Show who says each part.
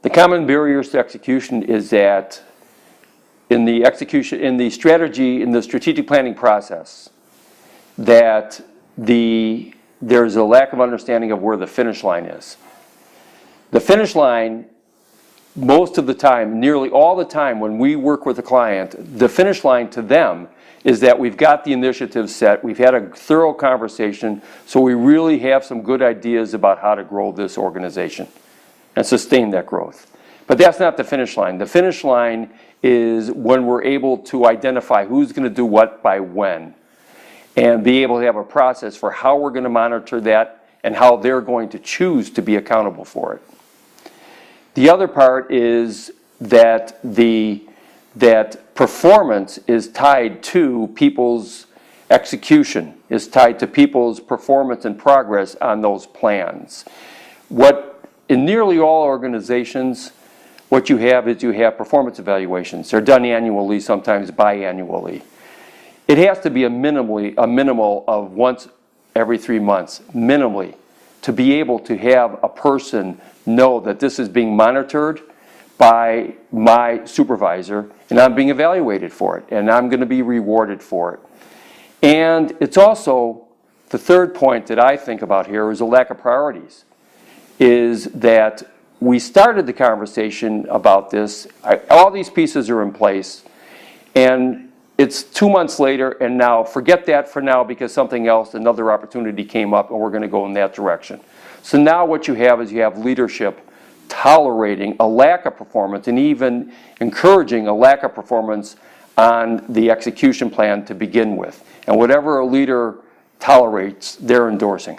Speaker 1: The common barriers to execution is that in the strategic planning process, that there's a lack of understanding of where the finish line is. The finish line, most of the time, nearly all the time when we work with a client, the finish line to them is that we've got the initiative set, we've had a thorough conversation, so we really have some good ideas about how to grow this organization and sustain that growth. But that's not the finish line. The finish line is when we're able to identify who's going to do what by when, and be able to have a process for how we're going to monitor that and how they're going to choose to be accountable for it. The other part is that that performance is tied to people's execution, is tied to people's performance and progress on those plans. In nearly all organizations, what you have is you have performance evaluations. They're done annually, sometimes biannually. It has to be a minimal of once every 3 months, minimally, to be able to have a person know that this is being monitored by my supervisor and I'm being evaluated for it and I'm going to be rewarded for it. And it's also, the third point that I think about here is a lack of priorities, is that we started the conversation about this, all these pieces are in place, and it's 2 months later, and now forget that for now because something else, another opportunity came up and we're going to go in that direction. So now what you have is you have leadership tolerating a lack of performance and even encouraging a lack of performance on the execution plan to begin with. And whatever a leader tolerates, they're endorsing.